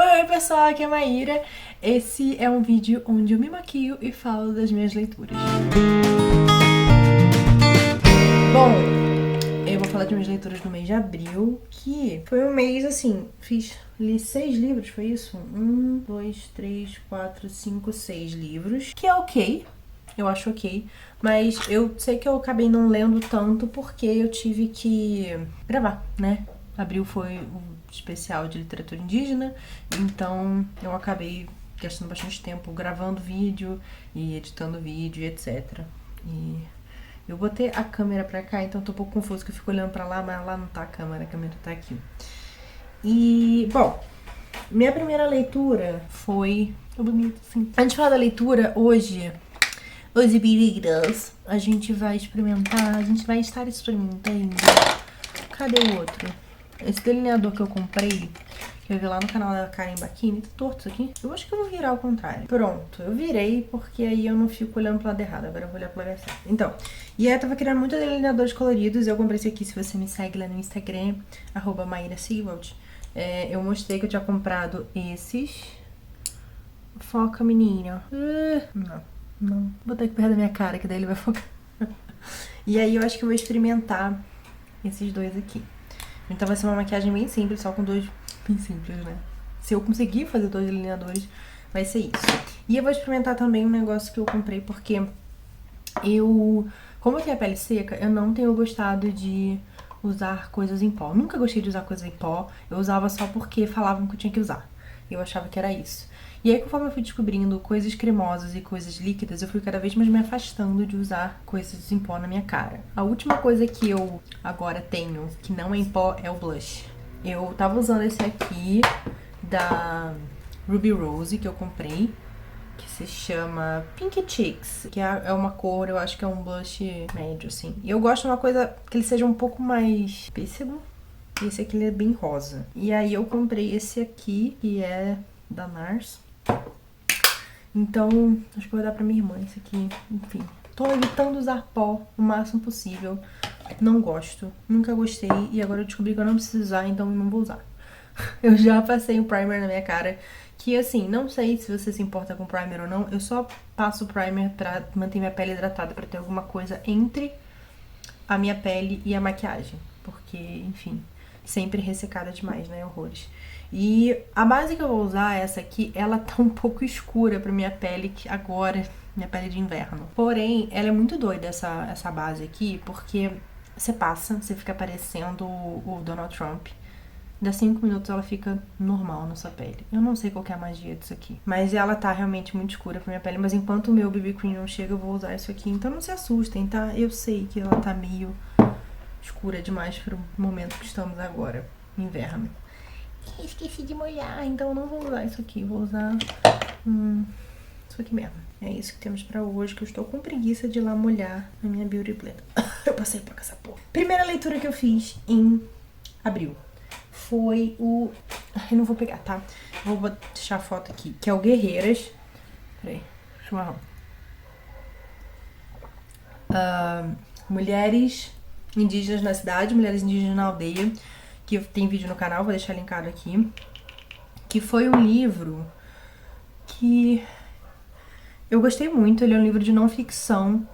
Oi pessoal, aqui é a Maíra. Esse é um vídeo onde eu me maquio e falo das minhas leituras. Bom, eu vou falar de minhas leituras do mês de abril, que foi um mês assim, li 6 livros, foi isso? 1, 2, 3, 4, 5, 6 livros, que é ok, eu acho ok, mas eu sei que eu acabei não lendo tanto porque eu tive que gravar, né? Abril foi o especial de literatura indígena, então eu acabei gastando bastante tempo gravando vídeo e editando vídeo e etc. E eu botei a câmera pra cá, então tô um pouco confuso que eu fico olhando pra lá, mas lá não tá a câmera tá aqui. E, bom, minha primeira leitura foi... Antes de falar da leitura, hoje, meninas, a gente vai estar experimentando. Cadê o outro? Esse delineador que eu comprei, que eu vi lá no canal da Karen Bakini, tá torto isso aqui? Eu acho que eu vou virar ao contrário. Pronto, eu virei porque aí eu não fico olhando pro lado errado, agora eu vou olhar pro lado certo. Então, e aí eu tava criando muitos delineadores coloridos, eu comprei esse aqui, se você me segue lá no Instagram, @MaíraSeewald. Eu mostrei que eu tinha comprado esses. Foca, menina. Não. Vou botar aqui perto da minha cara, que daí ele vai focar. E aí eu acho que eu vou experimentar esses dois aqui. Então vai ser uma maquiagem bem simples, só com dois... Bem simples, né? Se eu conseguir fazer 2 delineadores, vai ser isso. E eu vou experimentar também um negócio que eu comprei, porque como eu tenho a pele seca, eu não tenho gostado de usar coisas em pó. Nunca gostei de usar coisas em pó, eu usava só porque falavam que eu tinha que usar. Eu achava que era isso. E aí, conforme eu fui descobrindo coisas cremosas e coisas líquidas, eu fui cada vez mais me afastando de usar coisas em pó na minha cara. A última coisa que eu agora tenho, que não é em pó, é o blush. Eu tava usando esse aqui da Ruby Rose, que eu comprei, que se chama Pink Cheeks, que é uma cor, eu acho que é um blush médio, assim. E eu gosto de uma coisa que ele seja um pouco mais pêssego. Esse aqui ele é bem rosa. E aí eu comprei esse aqui, que é da NARS. Então, acho que vou dar pra minha irmã esse aqui. Enfim, tô evitando usar pó o máximo possível. Não gosto, nunca gostei. E agora eu descobri que eu não preciso usar, então eu não vou usar. Eu já passei o primer na minha cara. Que assim, não sei se você se importa com primer ou não. Eu só passo o primer pra manter minha pele hidratada, pra ter alguma coisa entre a minha pele e a maquiagem. Porque, enfim, sempre ressecada demais, né? Horrores. E a base que eu vou usar, essa aqui, ela tá um pouco escura pra minha pele agora, minha pele de inverno. Porém, ela é muito doida, essa base aqui, porque você passa, você fica parecendo o Donald Trump. Dá 5 minutos ela fica normal na sua pele. Eu não sei qual que é a magia disso aqui. Mas ela tá realmente muito escura pra minha pele. Mas enquanto o meu BB Cream não chega, eu vou usar isso aqui. Então não se assustem, tá? Eu sei que ela tá meio escura demais pro momento que estamos agora, inverno. Esqueci de molhar, então eu não vou usar isso aqui. Vou usar isso aqui mesmo. É isso que temos pra hoje, que eu estou com preguiça de ir lá molhar na minha Beauty Blender. Eu passei por essa porra. Primeira leitura que eu fiz em abril foi o... Eu não vou pegar, tá? Vou deixar a foto aqui, que é o Guerreiras. Peraí, chimarrão. Mulheres indígenas na cidade, mulheres indígenas na aldeia, que tem vídeo no canal, vou deixar linkado aqui. Que foi um livro que eu gostei muito, ele é um livro de não ficção,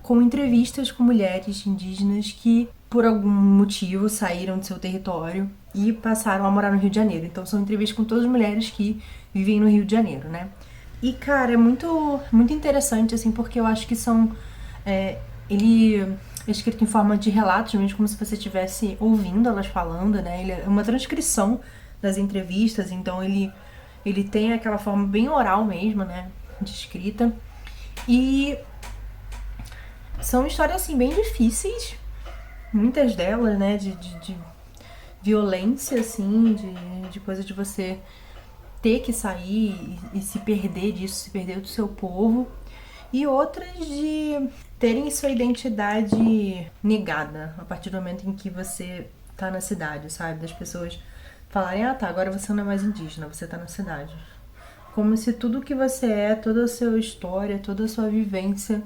com entrevistas com mulheres indígenas que, por algum motivo, saíram do seu território e passaram a morar no Rio de Janeiro. Então são entrevistas com todas as mulheres que vivem no Rio de Janeiro, né? E, cara, é muito interessante, assim, porque eu acho que são... ele é escrito em forma de relatos, mesmo como se você estivesse ouvindo elas falando, né? Ele é uma transcrição das entrevistas, então ele tem aquela forma bem oral mesmo, né? De escrita. E são histórias, assim, bem difíceis, muitas delas, né? De violência, assim, de coisa de você ter que sair e se perder disso, se perder do seu povo. E outras de terem sua identidade negada a partir do momento em que você tá na cidade, sabe? Das pessoas falarem, ah tá, agora você não é mais indígena, você tá na cidade. Como se tudo que você é, toda a sua história, toda a sua vivência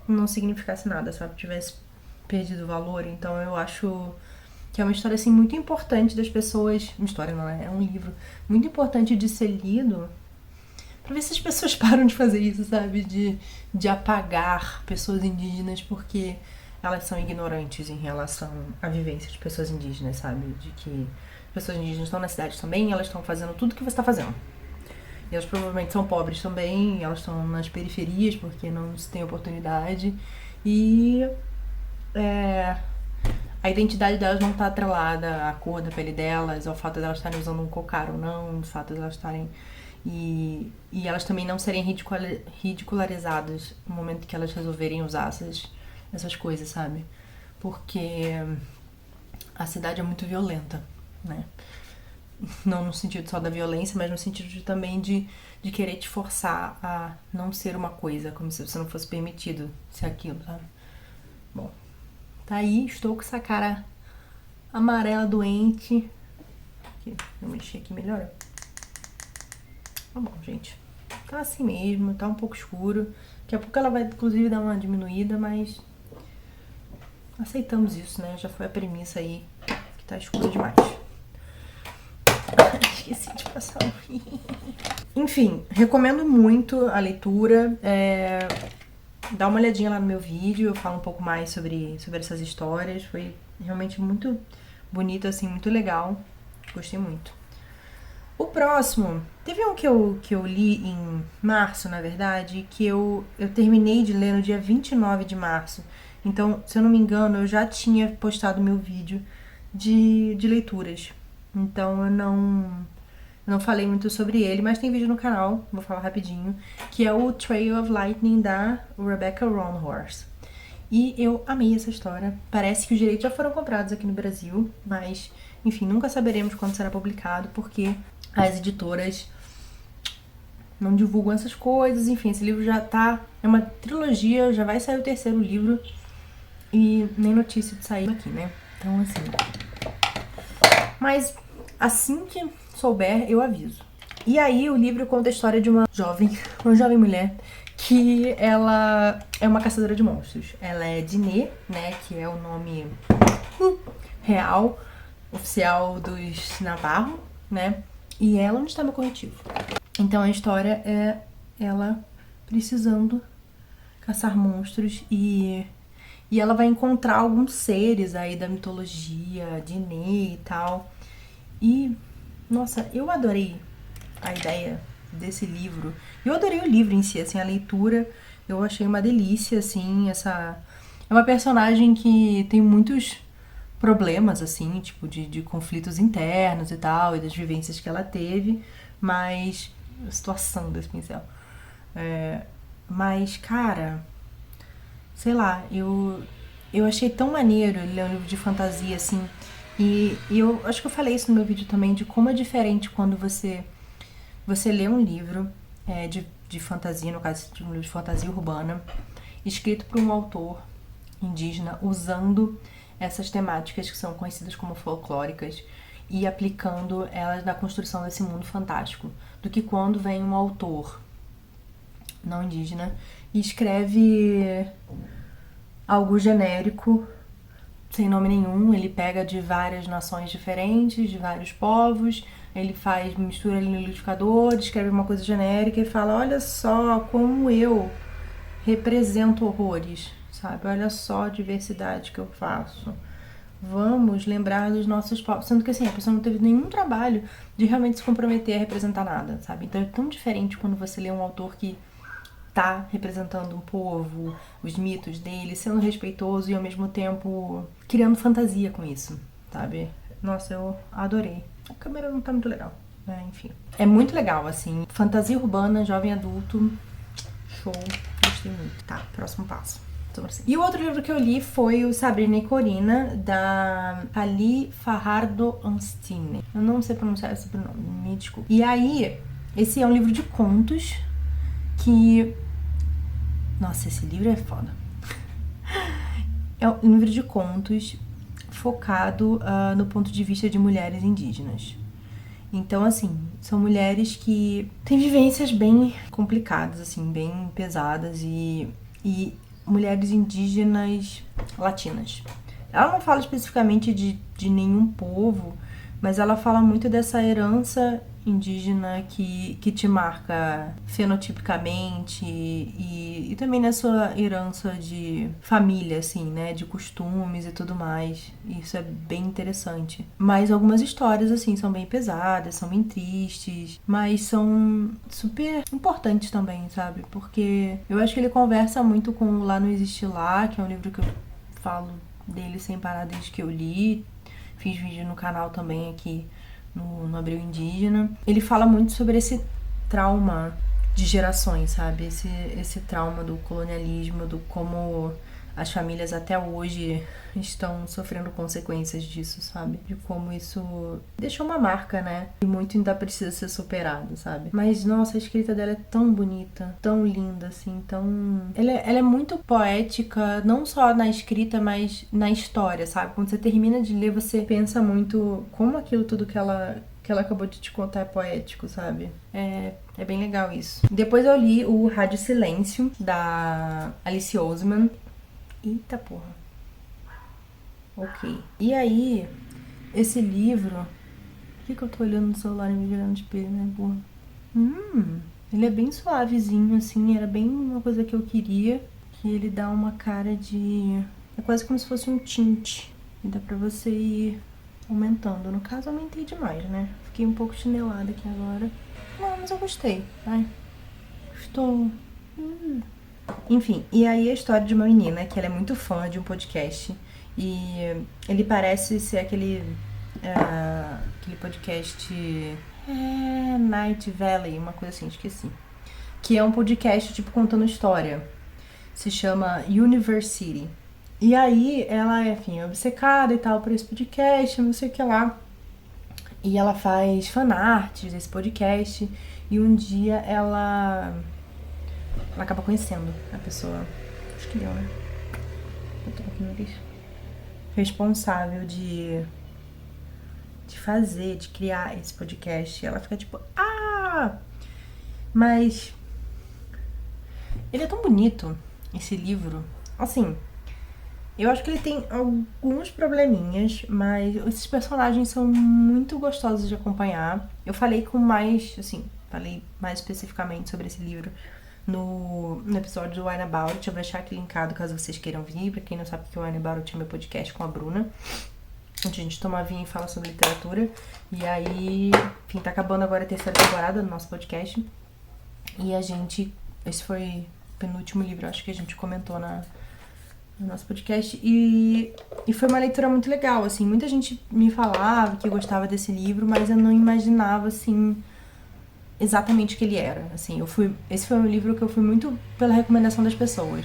não significasse nada, sabe? Tivesse perdido valor. Então eu acho que é uma história, assim, muito importante das pessoas... Uma história não é, é um livro muito importante de ser lido, pra ver se as pessoas param de fazer isso, sabe? De apagar pessoas indígenas porque elas são ignorantes em relação à vivência de pessoas indígenas, sabe? De que pessoas indígenas estão na cidade também, elas estão fazendo tudo que você está fazendo. E elas provavelmente são pobres também, elas estão nas periferias porque não se tem oportunidade. E a identidade delas não está atrelada à cor da pele delas, ao fato de elas estarem usando um cocar ou não, ao fato de elas estarem... E elas também não serem ridicularizadas no momento que elas resolverem usar essas coisas, sabe? Porque a cidade é muito violenta, né? Não no sentido só da violência, mas no sentido também de querer te forçar a não ser uma coisa, como se você não fosse permitido ser aquilo, sabe? Bom, tá aí, estou com essa cara amarela doente. Aqui, eu mexi aqui melhor. Tá bom, gente. Tá assim mesmo, tá um pouco escuro. Daqui a pouco ela vai, inclusive, dar uma diminuída, mas aceitamos isso, né? Já foi a premissa aí, que tá escuro demais. Esqueci de passar o... Enfim, recomendo muito a leitura. Dá uma olhadinha lá no meu vídeo, eu falo um pouco mais sobre essas histórias. Foi realmente muito bonito, assim, muito legal. Gostei muito. O próximo, teve um que eu li em março, na verdade, que eu terminei de ler no dia 29 de março. Então, se eu não me engano, eu já tinha postado meu vídeo de leituras. Então, eu não falei muito sobre ele, mas tem vídeo no canal, vou falar rapidinho, que é o Trail of Lightning, da Rebecca Roanhorse. E eu amei essa história. Parece que os direitos já foram comprados aqui no Brasil, mas, enfim, nunca saberemos quando será publicado, porque as editoras não divulgam essas coisas. Enfim, esse livro já tá... É uma trilogia, já vai sair o terceiro livro e nem notícia de sair aqui, né? Então, assim... Mas, assim que souber, eu aviso. E aí, o livro conta a história de uma jovem mulher, que ela é uma caçadora de monstros. Ela é Diné, né, que é o nome real, oficial dos Navarro, né? E ela... Onde está meu corretivo? Então a história é ela precisando caçar monstros e ela vai encontrar alguns seres aí da mitologia, Diné e tal. E, nossa, eu adorei a ideia desse livro. Eu adorei o livro em si, assim, a leitura eu achei uma delícia, assim, essa... É uma personagem que tem muitos problemas, assim, tipo, de conflitos internos e tal, e das vivências que ela teve, mas... A situação desse pincel. Mas, cara... Sei lá, eu achei tão maneiro ler um livro de fantasia, assim, e eu acho que eu falei isso no meu vídeo também, de como é diferente quando você lê um livro de fantasia, no caso de um livro de fantasia urbana, escrito por um autor indígena, usando essas temáticas que são conhecidas como folclóricas e aplicando elas na construção desse mundo fantástico, do que quando vem um autor não indígena e escreve algo genérico, sem nome nenhum. Ele pega de várias nações diferentes, de vários povos, ele mistura ali no liquidificador, escreve uma coisa genérica e fala: olha só como eu represento horrores, sabe? Olha só a diversidade que eu faço. Vamos lembrar dos nossos povos. Sendo que, assim, a pessoa não teve nenhum trabalho de realmente se comprometer a representar nada, sabe? Então é tão diferente quando você lê um autor que tá representando um povo, os mitos dele, sendo respeitoso e ao mesmo tempo criando fantasia com isso, sabe? Nossa, eu adorei. A câmera não tá muito legal, né? Enfim. É muito legal, assim. Fantasia urbana, jovem adulto. Show. Gostei muito. Tá, próximo passo. E o outro livro que eu li foi o Sabrina e Corina, da Ali Fajardo Anstine. Eu não sei pronunciar esse sobrenome, me desculpe. E aí, esse é um livro de contos que... Nossa, esse livro é foda. É um livro de contos focado no ponto de vista de mulheres indígenas. Então, assim, são mulheres que têm vivências bem complicadas, assim, bem pesadas e mulheres indígenas latinas. Ela não fala especificamente de nenhum povo, mas ela fala muito dessa herança indígena que te marca fenotipicamente e também na sua herança de família, assim, né? De costumes e tudo mais. Isso é bem interessante. Mas algumas histórias, assim, são bem pesadas, são bem tristes, mas são super importantes também, sabe? Porque eu acho que ele conversa muito com o Lá Não Existe Lá, que é um livro que eu falo dele sem parar desde que eu li. Fiz vídeo no canal também aqui no Abril Indígena. Ele fala muito sobre esse trauma de gerações, sabe? Esse trauma do colonialismo, do como as famílias até hoje estão sofrendo consequências disso, sabe? De como isso deixou uma marca, né? E muito ainda precisa ser superado, sabe? Mas, nossa, a escrita dela é tão bonita, tão linda, assim, tão... Ela é muito poética, não só na escrita, mas na história, sabe? Quando você termina de ler, você pensa muito como aquilo tudo que ela acabou de te contar é poético, sabe? É bem legal isso. Depois eu li o Rádio Silêncio, da Alice Oseman. Eita porra. Ok. E aí, esse livro... Por que eu tô olhando no celular e me virando no espelho, né, porra? Ele é bem suavezinho, assim. Era bem uma coisa que eu queria. Que ele dá uma cara de... É quase como se fosse um tinte. E dá pra você ir aumentando. No caso, eu aumentei demais, né? Fiquei um pouco chinelada aqui agora. Não, mas eu gostei. Ai, estou... Enfim, e aí a história de uma menina que ela é muito fã de um podcast. E ele parece ser aquele podcast... Night Valley, uma coisa assim, esqueci. Que é um podcast, tipo, contando história. Se chama University. E aí, ela é, enfim, obcecada e tal por esse podcast, não sei o que lá. E ela faz fanarts desse podcast. E um dia ela acaba conhecendo a pessoa. Acho que deu, né? Eu tô aqui no lixo. Responsável de fazer, de criar esse podcast. E ela fica tipo, mas ele é tão bonito, esse livro. Assim, eu acho que ele tem alguns probleminhas, mas esses personagens são muito gostosos de acompanhar. Eu falei falei mais especificamente sobre esse livro no episódio do Wine About It. Eu vou deixar aqui linkado caso vocês queiram vir. Pra quem não sabe o que é o Wine About It, é meu podcast com a Bruna, onde a gente toma vinho e fala sobre literatura. E aí, enfim, tá acabando agora a terceira temporada do nosso podcast. E esse foi o penúltimo livro, acho que a gente comentou no nosso podcast. E foi uma leitura muito legal, assim. Muita gente me falava que gostava desse livro, mas eu não imaginava, assim, exatamente o que ele era. Assim, esse foi um livro que eu fui muito pela recomendação das pessoas.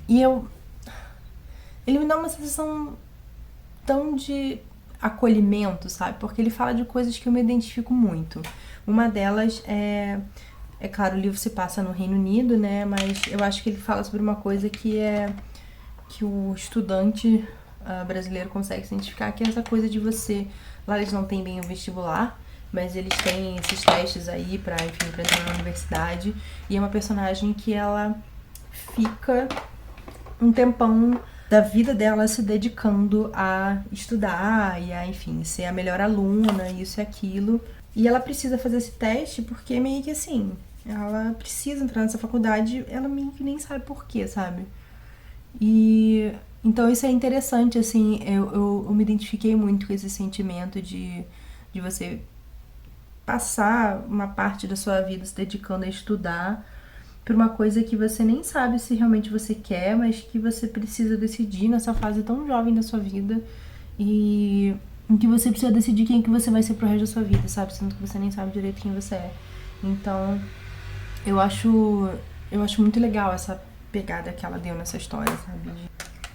E ele me dá uma sensação tão de acolhimento, sabe? Porque ele fala de coisas que eu me identifico muito. Uma delas é claro, o livro se passa no Reino Unido, né? Mas eu acho que ele fala sobre uma coisa que o estudante brasileiro consegue se identificar, que é essa coisa de você... Lá eles não têm bem o vestibular, mas eles têm esses testes aí pra entrar na universidade. E é uma personagem que ela fica um tempão da vida dela se dedicando a estudar e a, enfim, ser a melhor aluna, isso e aquilo. E ela precisa fazer esse teste porque meio que assim, ela precisa entrar nessa faculdade, ela meio que nem sabe por quê, sabe? E então isso é interessante, assim, eu me identifiquei muito com esse sentimento de você passar uma parte da sua vida se dedicando a estudar por uma coisa que você nem sabe se realmente você quer, mas que você precisa decidir nessa fase tão jovem da sua vida e em que você precisa decidir quem que você vai ser pro resto da sua vida, sabe? Sendo que você nem sabe direito quem você é. Então, eu acho muito legal essa pegada que ela deu nessa história, sabe?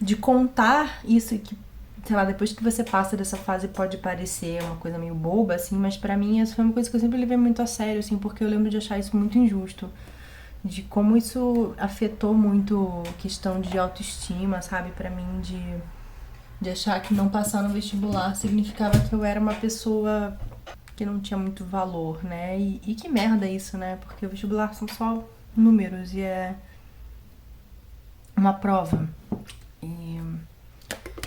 De contar isso que, sei lá, depois que você passa dessa fase pode parecer uma coisa meio boba, assim, mas pra mim essa foi uma coisa que eu sempre levei muito a sério, assim, porque eu lembro de achar isso muito injusto. De como isso afetou muito a questão de autoestima, sabe? Pra mim, de achar que não passar no vestibular significava que eu era uma pessoa que não tinha muito valor, né? E que merda isso, né? Porque o vestibular são só números e é uma prova.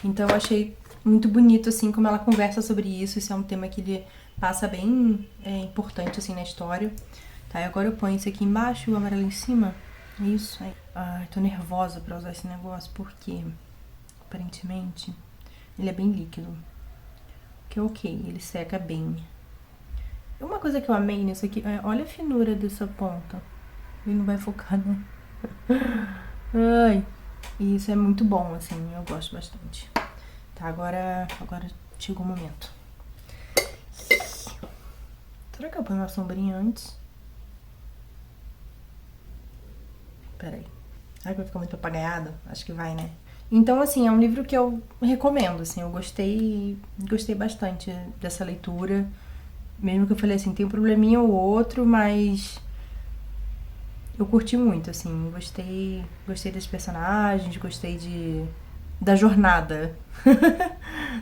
Então eu achei muito bonito, assim, como ela conversa sobre isso. Isso é um tema que ele passa bem importante, assim, na história. Tá, e agora eu ponho esse aqui embaixo e o amarelo em cima. É isso aí. Ai, tô nervosa pra usar esse negócio, porque aparentemente ele é bem líquido. Que é ok, ele seca bem. Uma coisa que eu amei nisso aqui, olha a finura dessa ponta. Ele não vai focar, né? Ai, e isso é muito bom, assim, eu gosto bastante. Tá, agora chegou o momento. Será que eu ponho uma sombrinha antes? Pera aí. Será que vai ficar muito apagaiado? Acho que vai, né? Então, assim, é um livro que eu recomendo, assim, eu gostei bastante dessa leitura. Mesmo que eu falei assim, tem um probleminha ou outro, mas eu curti muito, assim, gostei dos personagens, gostei da jornada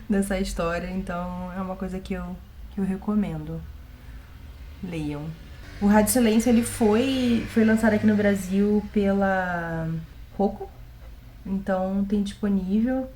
dessa história, então é uma coisa que eu recomendo. Leiam. O Rádio Silêncio, ele foi lançado aqui no Brasil pela Roku, então tem disponível.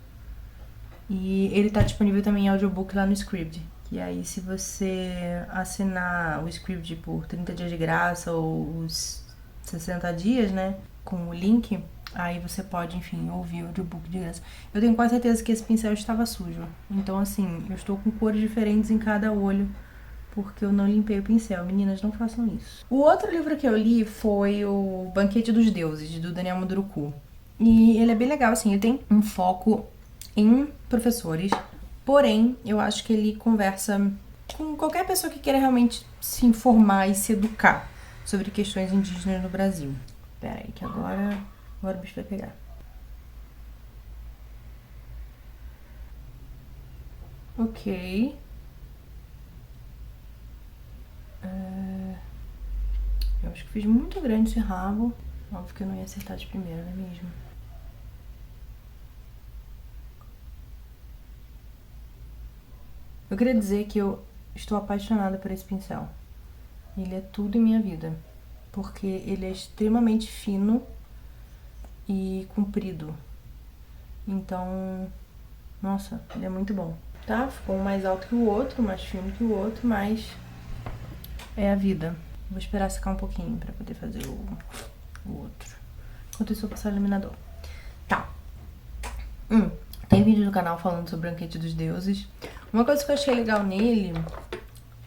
E ele tá disponível também em audiobook lá no Scribd. E aí, se você assinar o Scribd por 30 dias de graça ou os 60 dias, né, com o link, aí você pode, enfim, ouvir o audiobook de graça. Eu tenho quase certeza que esse pincel estava sujo. Então, assim, eu estou com cores diferentes em cada olho, porque eu não limpei o pincel. Meninas, não façam isso. O outro livro que eu li foi o Banquete dos Deuses, do Daniel Munduruku. E ele é bem legal, assim, ele tem um foco em professores, porém, eu acho que ele conversa com qualquer pessoa que queira realmente se informar e se educar sobre questões indígenas no Brasil. Pera aí, que agora o bicho vai pegar. Ok. Eu acho que fiz muito grande esse rabo. Óbvio que eu não ia acertar de primeira, não é mesmo? Eu queria dizer que eu estou apaixonada por esse pincel. Ele é tudo em minha vida. Porque ele é extremamente fino e comprido. Então, nossa, ele é muito bom. Tá? Ficou um mais alto que o outro, mais fino que o outro, mas é a vida. Vou esperar secar um pouquinho pra poder fazer o outro. Enquanto isso, eu vou passar o iluminador. Tá. Tem vídeo no canal falando sobre o Banquete dos Deuses. Uma coisa que eu achei legal nele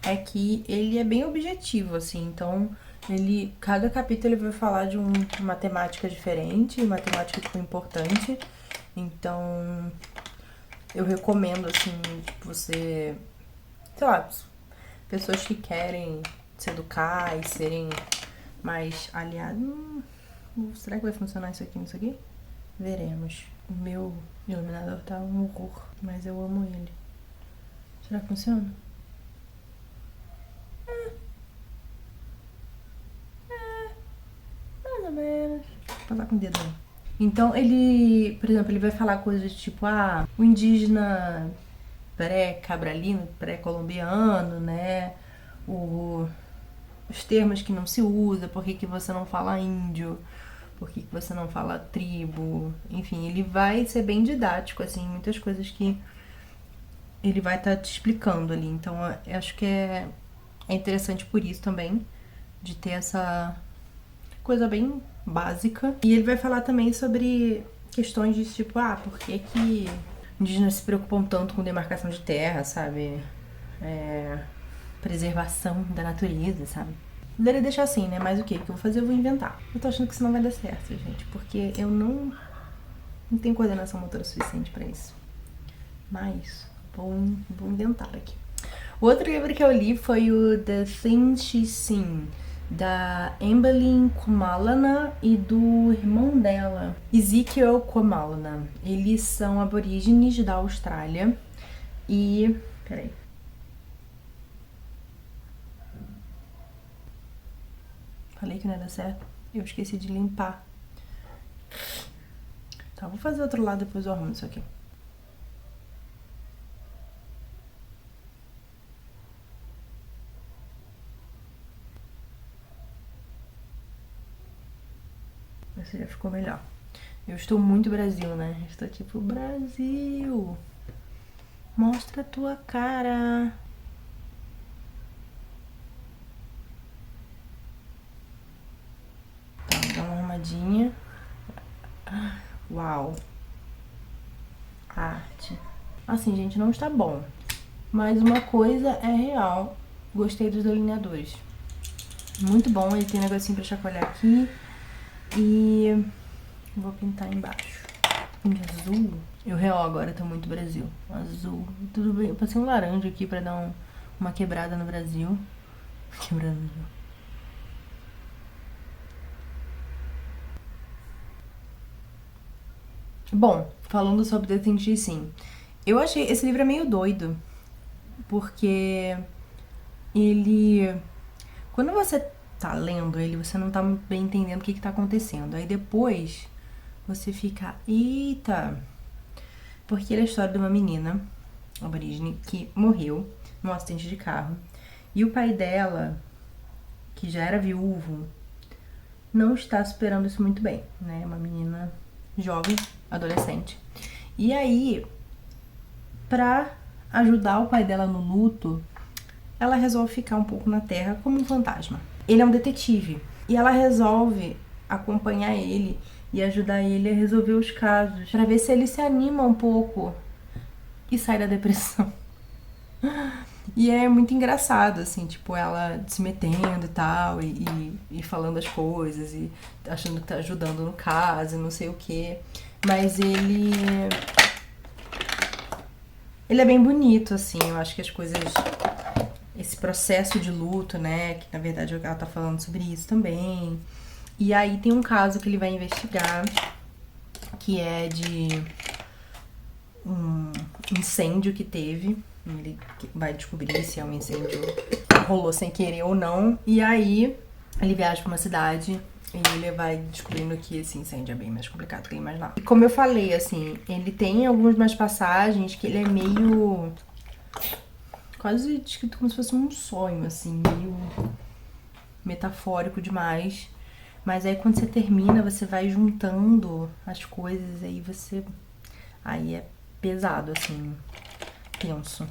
é que ele é bem objetivo, assim. Então, cada capítulo ele vai falar de uma temática diferente, uma temática tipo importante. Então, eu recomendo, assim, você, sei lá, pessoas que querem se educar e serem mais aliados. Será que vai funcionar isso aqui? Veremos. O meu iluminador tá um horror, mas eu amo ele. Será que funciona? Mais ou menos. Vou passar com o dedo aí. Então ele, por exemplo, ele vai falar coisas tipo, o indígena pré-cabralino, pré-colombiano, né? Os termos que não se usa, por que você não fala índio, por que você não fala tribo, enfim, ele vai ser bem didático, assim, muitas coisas que ele vai estar te explicando ali. Então, eu acho que é interessante por isso também, de ter essa coisa bem básica. E ele vai falar também sobre questões de tipo, por que indígenas se preocupam tanto com demarcação de terra, sabe? Preservação da natureza, sabe? Poderia deixar assim, né? Mas o que eu vou fazer? Eu vou inventar. Eu tô achando que isso não vai dar certo, gente, porque eu não tenho coordenação motora suficiente pra isso. Mas vou inventar aqui. O outro livro que eu li foi o The Things She's Seen, da Emmeline Komalana e do irmão dela, Ezekiel Komalana. Eles são aborígenes da Austrália e... Peraí. Falei que não ia dar certo. Eu esqueci de limpar. Tá, vou fazer outro lado, depois eu arrumo isso aqui. Esse já ficou melhor. Eu estou muito Brasil, né? Estou tipo, Brasil, mostra a tua cara. Tá, dá uma arrumadinha. Uau. Arte. Assim, gente, não está bom. Mas uma coisa é real. Gostei dos delineadores. Muito bom, ele tem um negocinho pra chacoalhar aqui. E vou pintar embaixo. Em azul. Eu real agora tô muito Brasil. Azul. Tudo bem. Eu passei um laranja aqui pra dar uma quebrada no Brasil. Quebrando no Brasil. Bom, falando sobre Detetive Sim. Eu achei esse livro é meio doido. Porque ele... Quando você tá lendo ele, você não tá bem entendendo o que tá acontecendo. Aí depois você fica, eita! Porque ele é a história de uma menina aborígene que morreu num acidente de carro. E o pai dela, que já era viúvo, não está superando isso muito bem, né? Uma menina jovem, adolescente. E aí, pra ajudar o pai dela no luto, ela resolve ficar um pouco na Terra como um fantasma. Ele é um detetive e ela resolve acompanhar ele e ajudar ele a resolver os casos, pra ver se ele se anima um pouco e sai da depressão. E é muito engraçado, assim, tipo, ela se metendo e tal, e falando as coisas, e achando que tá ajudando no caso, não sei o quê. Mas ele é bem bonito, assim, eu acho que as coisas... Esse processo de luto, né, que na verdade ela tá falando sobre isso também. E aí tem um caso que ele vai investigar, que é de um incêndio que teve. Ele vai descobrir se é um incêndio que rolou sem querer ou não. E aí ele viaja pra uma cidade e ele vai descobrindo que esse incêndio é bem mais complicado do que ele imaginava. E como eu falei, assim, ele tem algumas passagens que ele é meio... quase descrito como se fosse um sonho, assim, meio metafórico demais. Mas aí quando você termina, você vai juntando as coisas, aí é pesado, assim, tenso.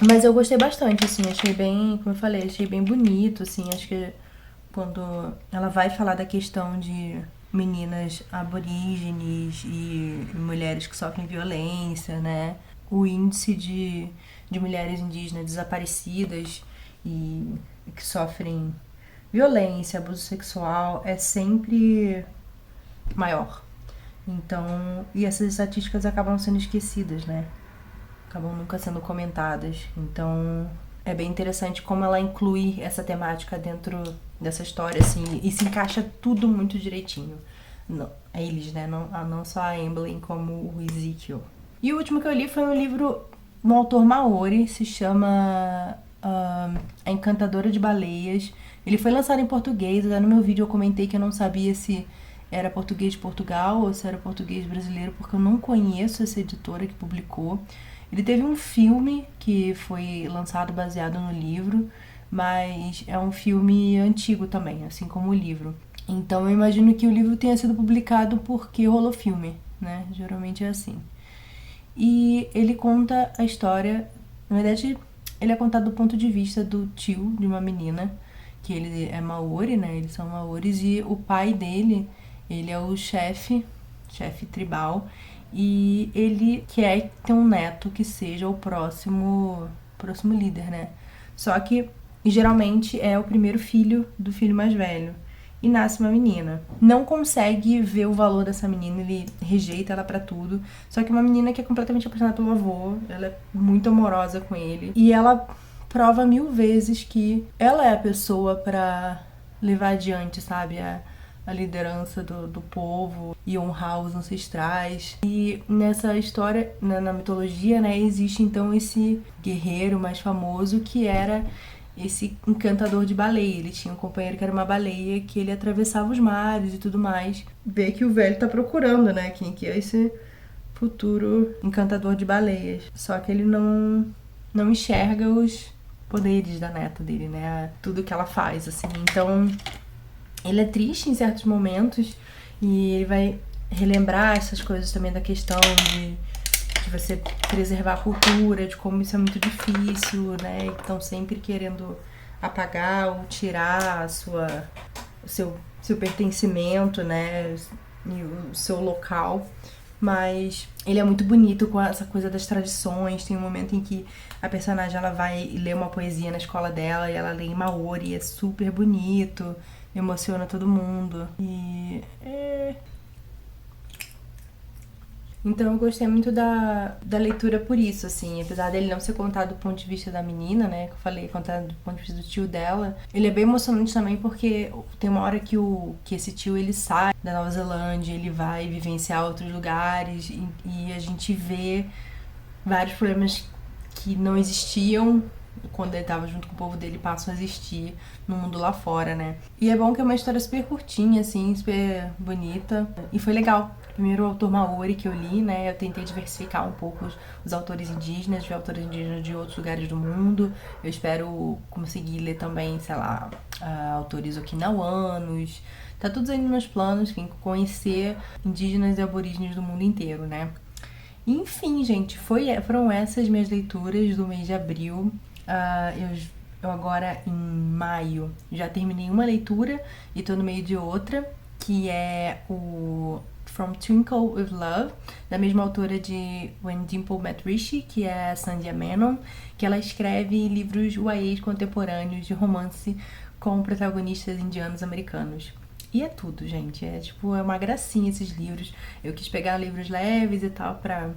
Mas eu gostei bastante, assim, achei bem, como eu falei, achei bem bonito, assim, acho que quando ela vai falar da questão de meninas aborígenes e mulheres que sofrem violência, né? O índice de mulheres indígenas desaparecidas e que sofrem violência, abuso sexual é sempre maior. Então, e essas estatísticas acabam sendo esquecidas, né? Acabam nunca sendo comentadas. Então, é bem interessante como ela inclui essa temática dentro dessa história, assim, e se encaixa tudo muito direitinho. Não, eles, né? Não só a Emblem, como o Ezekiel. E o último que eu li foi um livro de um autor maori, se chama A Encantadora de Baleias. Ele foi lançado em português, até no meu vídeo eu comentei que eu não sabia se era português de Portugal ou se era português brasileiro, porque eu não conheço essa editora que publicou. Ele teve um filme que foi lançado baseado no livro, mas é um filme antigo também, assim como o livro. Então eu imagino que o livro tenha sido publicado porque rolou filme, né? Geralmente é assim. E ele conta a história, na verdade, ele é contado do ponto de vista do tio de uma menina, que ele é maori, né? Eles são maoris, e o pai dele, ele é o chefe tribal, e ele quer ter um neto que seja o próximo líder, né? Só que geralmente é o primeiro filho do filho mais velho. E nasce uma menina. Não consegue ver o valor dessa menina, ele rejeita ela pra tudo. Só que é uma menina que é completamente apaixonada pelo avô, ela é muito amorosa com ele. E ela prova 1000 vezes que ela é a pessoa pra levar adiante, sabe? A liderança do povo e honrar os ancestrais. E nessa história, na mitologia, né, existe então esse guerreiro mais famoso que era esse encantador de baleia. Ele tinha um companheiro que era uma baleia, que ele atravessava os mares e tudo mais. Vê que o velho tá procurando, né, quem que é esse futuro encantador de baleias. Só que ele não enxerga os poderes da neta dele, né, tudo que ela faz, assim. Então, ele é triste em certos momentos e ele vai relembrar essas coisas também da questão de você preservar a cultura, de como isso é muito difícil, né? Então sempre querendo apagar ou tirar o seu pertencimento, né? E o seu local. Mas ele é muito bonito com essa coisa das tradições. Tem um momento em que a personagem ela vai ler uma poesia na escola dela e ela lê em Maori, é super bonito, emociona todo mundo. Então eu gostei muito da leitura por isso, assim, apesar dele não ser contado do ponto de vista da menina, né, que eu falei, contado do ponto de vista do tio dela, ele é bem emocionante também porque tem uma hora que esse tio ele sai da Nova Zelândia, ele vai vivenciar outros lugares e a gente vê vários problemas que não existiam quando ele tava junto com o povo dele passam a existir no mundo lá fora, né? E é bom que é uma história super curtinha, assim, super bonita. E foi legal. Primeiro o autor Maori que eu li, né? Eu tentei diversificar um pouco os autores indígenas, ver autores indígenas de outros lugares do mundo. Eu espero conseguir ler também, sei lá, autores okinawanos. Tá tudo aí nos meus planos, enfim, conhecer indígenas e aborígenes do mundo inteiro, né? Enfim, gente, foram essas minhas leituras do mês de abril. Eu agora, em maio, já terminei uma leitura e tô no meio de outra, que é o From Twinkle with Love, da mesma autora de When Dimple Met Rishi, que é a Sandhya Menon, que ela escreve livros YAs contemporâneos de romance com protagonistas indianos americanos. E é tudo, gente. É uma gracinha esses livros. Eu quis pegar livros leves e tal pra,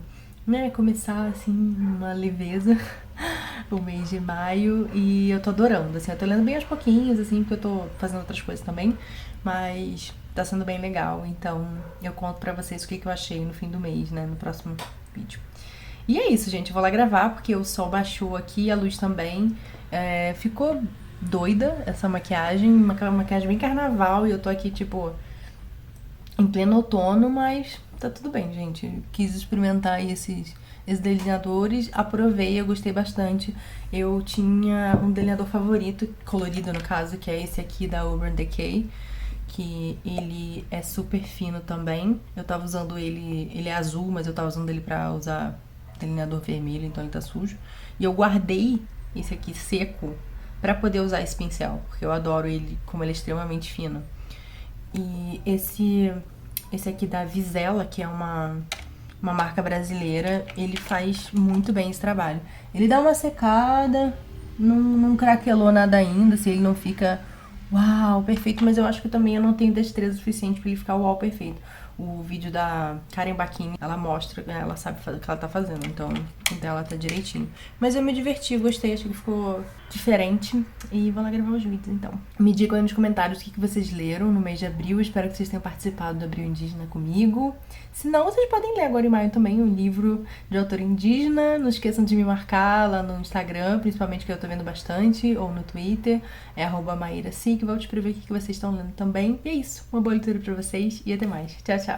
né, começar assim, uma leveza o mês de maio. E eu tô adorando, assim, eu tô lendo bem aos pouquinhos, assim, porque eu tô fazendo outras coisas também. Mas tá sendo bem legal. Então eu conto pra vocês o que eu achei no fim do mês, né, no próximo vídeo. E é isso, gente. Eu vou lá gravar porque o sol baixou aqui, a luz também. Ficou doida essa maquiagem, uma maquiagem bem carnaval, e eu tô aqui, tipo, em pleno outono, mas tá tudo bem, gente. Quis experimentar aí esses delineadores, aprovei, eu gostei bastante. Eu tinha um delineador favorito, colorido no caso, que é esse aqui da Urban Decay, que ele é super fino também. Eu tava usando ele é azul, mas eu tava usando ele pra usar delineador vermelho, então ele tá sujo. E eu guardei esse aqui seco pra poder usar esse pincel, porque eu adoro ele, como ele é extremamente fino. E esse aqui da Vizela, que é uma marca brasileira, ele faz muito bem esse trabalho. Ele dá uma secada, não craquelou nada ainda, se ele não fica uau, perfeito, mas eu acho que também eu não tenho destreza suficiente pra ele ficar uau, perfeito. O vídeo da Karen Bakini, ela mostra, ela sabe fazer o que ela tá fazendo, então o dela tá direitinho. Mas eu me diverti, gostei, achei que ficou diferente e vou lá gravar os vídeos então. Me digam aí nos comentários o que vocês leram no mês de abril, espero que vocês tenham participado do Abril Indígena comigo. Se não, vocês podem ler agora em maio também um livro de autor indígena, não esqueçam de me marcar lá no Instagram, principalmente que eu tô vendo bastante, ou no Twitter, é @maíraci, que vou te escrever o que vocês estão lendo também. E é isso, uma boa leitura pra vocês e até mais. Tchau, tchau!